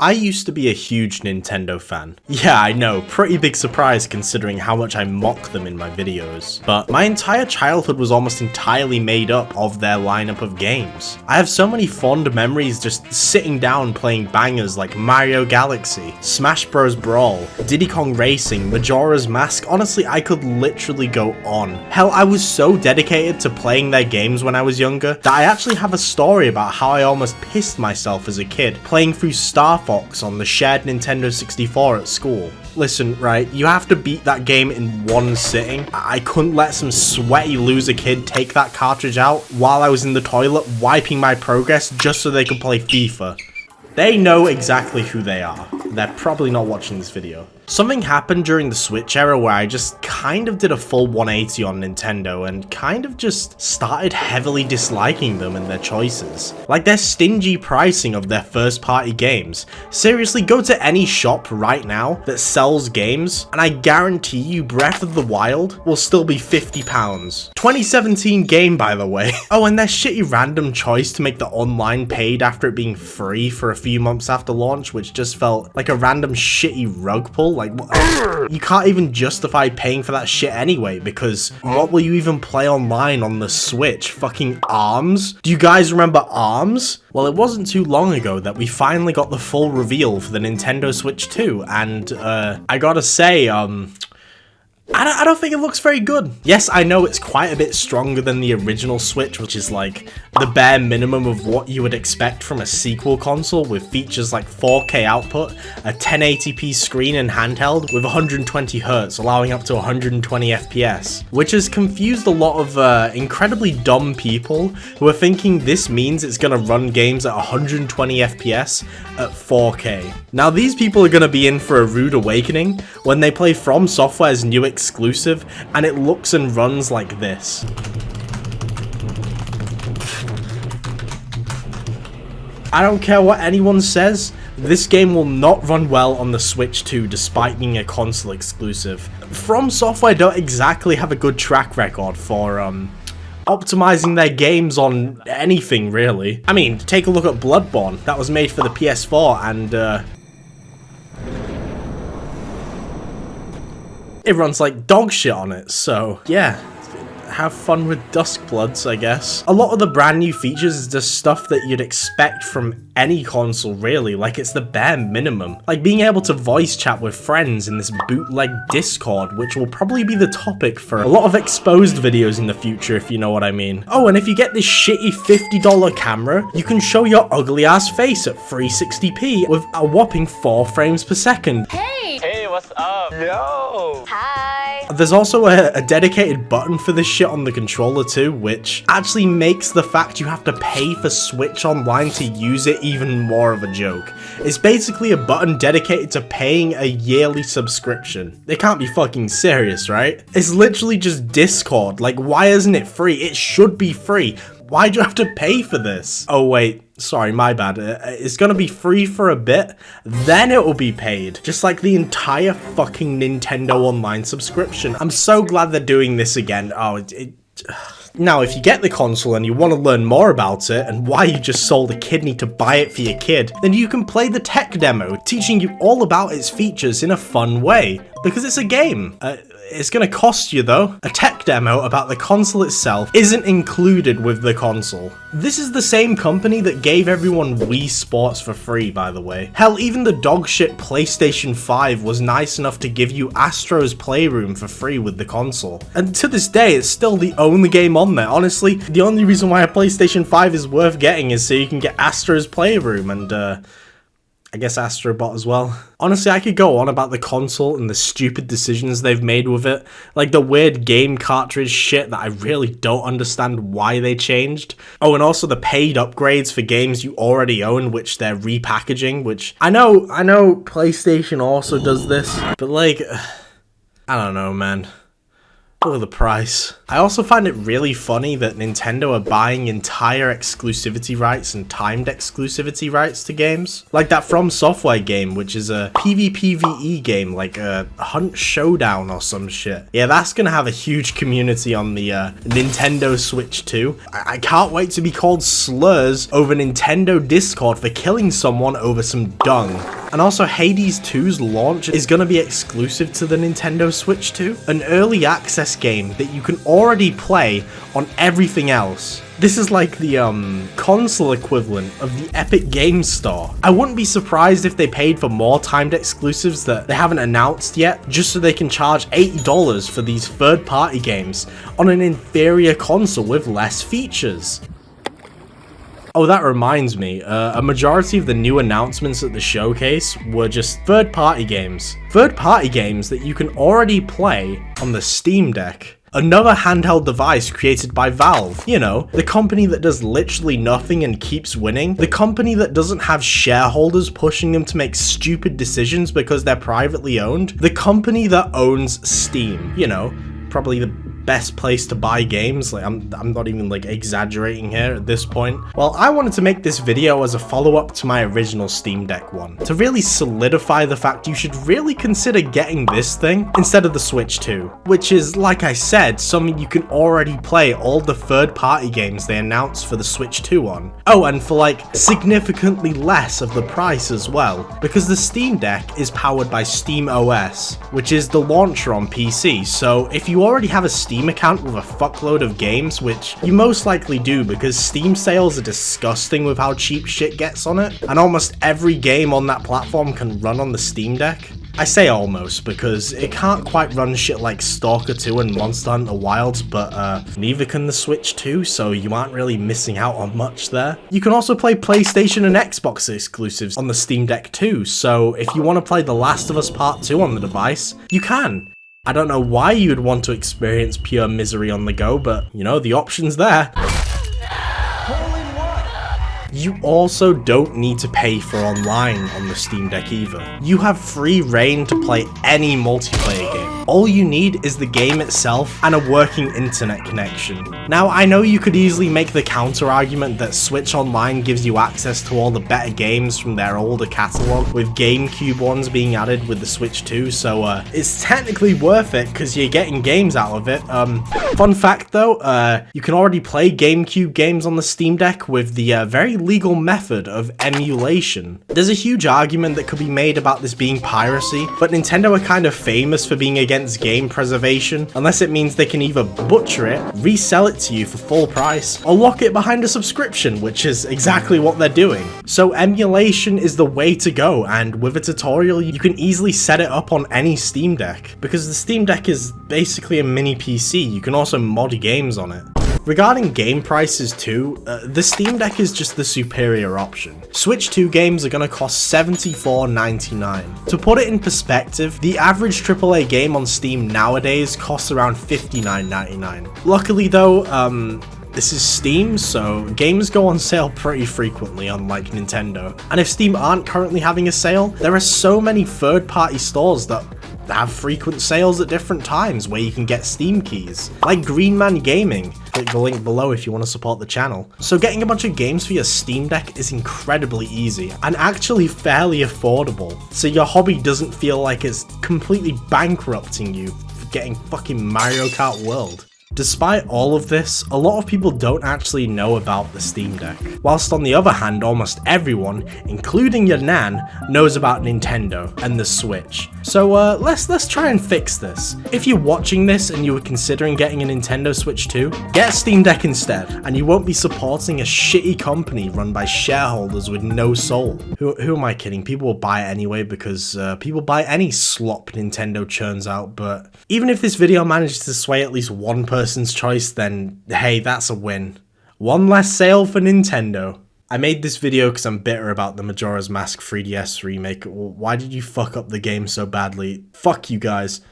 I used to be a huge Nintendo fan. Yeah, I know, pretty big surprise considering how much I mock them in my videos. But my entire childhood was almost entirely made up of their lineup of games. I have so many fond memories just sitting down playing bangers like Mario Galaxy, Smash Bros. Brawl, Diddy Kong Racing, Majora's Mask. Honestly, I could literally go on. Hell, I was so dedicated to playing their games when I was younger that I actually have a story about how I almost pissed myself as a kid playing through Star Fox on the shared Nintendo 64 at school. Listen, right, you have to beat that game in one sitting. I couldn't let some sweaty loser kid take that cartridge out while I was in the toilet wiping my progress just so they could play FIFA. They know exactly who they are. They're probably not watching this video. Something happened during the Switch era where I just kind of did a full 180 on Nintendo and kind of just started heavily disliking them and their choices. Like their stingy pricing of their first party games. Seriously, go to any shop right now that sells games and I guarantee you Breath of the Wild will still be £50. 2017 game, by the way. Oh, and their shitty random choice to make the online paid after it being free for a few months after launch, which just felt like a random shitty rug pull. Like, you can't even justify paying for that shit anyway, because what will you even play online on the Switch? Fucking ARMS? Do you guys remember ARMS? Well, it wasn't too long ago that we finally got the full reveal for the Nintendo Switch 2, and I gotta say, I don't think it looks very good. Yes, I know it's quite a bit stronger than the original Switch, which is like the bare minimum of what you would expect from a sequel console, with features like 4K output, a 1080p screen and handheld with 120Hz, allowing up to 120 FPS, which has confused a lot of incredibly dumb people who are thinking this means it's gonna run games at 120 FPS at 4K. Now these people are gonna be in for a rude awakening when they play From Software's new exclusive and it looks and runs like this. I don't care what anyone says, this game will not run well on the Switch 2 despite being a console exclusive. From Software don't exactly have a good track record for optimizing their games on anything really. I mean, take a look at Bloodborne, that was made for the PS4 and it runs like dog shit on it, so yeah. Have fun with Duskbloods, I guess. A lot of the brand new features is just stuff that you'd expect from any console, really. Like, it's the bare minimum. Like, being able to voice chat with friends in this bootleg Discord, which will probably be the topic for a lot of exposed videos in the future, if you know what I mean. Oh, and if you get this shitty $50 camera, you can show your ugly ass face at 360p with a whopping 4 frames per second. Hey, what's up? Yo! Hi! There's also a dedicated button for this shit on the controller too, which actually makes the fact you have to pay for Switch Online to use it even more of a joke. It's basically a button dedicated to paying a yearly subscription. They can't be fucking serious, right? It's literally just Discord. Like, why isn't it free? It should be free. Why do you have to pay for this? Oh wait, sorry, my bad. It's gonna be free for a bit, then it will be paid. Just like the entire fucking Nintendo Online subscription. I'm so glad they're doing this again. Oh, Now, if you get the console and you want to learn more about it and why you just sold a kidney to buy it for your kid, then you can play the tech demo, teaching you all about its features in a fun way, because it's a game. It's gonna cost you though. A tech demo about the console itself isn't included with the console. This is the same company that gave everyone Wii Sports for free, by the way. Hell, even the dogshit PlayStation 5 was nice enough to give you Astro's Playroom for free with the console. And to this day, it's still the only game on there. Honestly, the only reason why a PlayStation 5 is worth getting is so you can get Astro's Playroom and I guess Astrobot as well. Honestly, I could go on about the console and the stupid decisions they've made with it. Like the weird game cartridge shit that I really don't understand why they changed. Oh, and also the paid upgrades for games you already own, which they're repackaging, which I know PlayStation also does this, but like, I don't know, man. Look at the price. I also find it really funny that Nintendo are buying entire exclusivity rights and timed exclusivity rights to games. Like that From Software game, which is a PvPvE game, like a Hunt Showdown or some shit. Yeah, that's gonna have a huge community on the Nintendo Switch 2. I can't wait to be called slurs over Nintendo Discord for killing someone over some dung. And also, Hades 2's launch is going to be exclusive to the Nintendo Switch 2, an early access game that you can already play on everything else. This is like the console equivalent of the Epic Games Store. I wouldn't be surprised if they paid for more timed exclusives that they haven't announced yet, just so they can charge $80 for these third-party games on an inferior console with less features. Oh, that reminds me, a majority of the new announcements at the showcase were just third-party games. Third-party games that you can already play on the Steam Deck. Another handheld device created by Valve. You know, the company that does literally nothing and keeps winning. The company that doesn't have shareholders pushing them to make stupid decisions because they're privately owned. The company that owns Steam. You know, probably the best place to buy games. Like, I'm not even like exaggerating here at this point. Well, I wanted to make this video as a follow-up to my original Steam Deck one, to really solidify the fact you should really consider getting this thing instead of the Switch 2, which is, like I said, something you can already play all the third-party games they announced for the Switch 2 on. Oh, and for like significantly less of the price as well, because the Steam Deck is powered by Steam OS, which is the launcher on PC. So if you already have a Steam account with a fuckload of games, which you most likely do because Steam sales are disgusting with how cheap shit gets on it, and almost every game on that platform can run on the Steam Deck. I say almost because it can't quite run shit like Stalker 2 and Monster Hunter Wilds, but neither can the Switch 2, so you aren't really missing out on much there. You can also play PlayStation and Xbox exclusives on the Steam Deck too, so if you want to play The Last of Us Part 2 on the device, you can. I don't know why you would want to experience pure misery on the go, but, you know, the option's there. You also don't need to pay for online on the Steam Deck either. You have free reign to play any multiplayer game. All you need is the game itself and a working internet connection. Now, I know you could easily make the counter argument that Switch Online gives you access to all the better games from their older catalog, with GameCube ones being added with the Switch 2, so it's technically worth it because you're getting games out of it. Fun fact though, you can already play GameCube games on the Steam Deck with the very legal method of emulation. There's a huge argument that could be made about this being piracy, but Nintendo are kind of famous for being against game preservation, unless it means they can either butcher it, resell it to you for full price, or lock it behind a subscription, which is exactly what they're doing. So emulation is the way to go, and with a tutorial you can easily set it up on any Steam Deck, because the Steam Deck is basically a mini PC. You can also mod games on it. Regarding game prices too, the Steam Deck is just the superior option. Switch 2 games are gonna cost $74.99. To put it in perspective, the average AAA game on Steam nowadays costs around $59.99. Luckily though, this is Steam, so games go on sale pretty frequently, unlike Nintendo. And if Steam aren't currently having a sale, there are so many third-party stores that have frequent sales at different times where you can get Steam keys, like Green Man Gaming. Click the link below if you want to support the channel. So getting a bunch of games for your Steam Deck is incredibly easy and actually fairly affordable, so your hobby doesn't feel like it's completely bankrupting you for getting fucking Mario Kart World. Despite all of this, a lot of people don't actually know about the Steam Deck, whilst on the other hand, almost everyone, including your nan, knows about Nintendo and the Switch. So let's try and fix this. If you're watching this and you were considering getting a Nintendo Switch 2, get a Steam Deck instead, and you won't be supporting a shitty company run by shareholders with no soul. Who am I kidding? People will buy it anyway because people buy any slop Nintendo churns out, but even if this video manages to sway at least one person's choice, then hey, that's a win. One less sale for Nintendo. I made this video because I'm bitter about the Majora's Mask 3DS remake. Why did you fuck up the game so badly? Fuck you guys.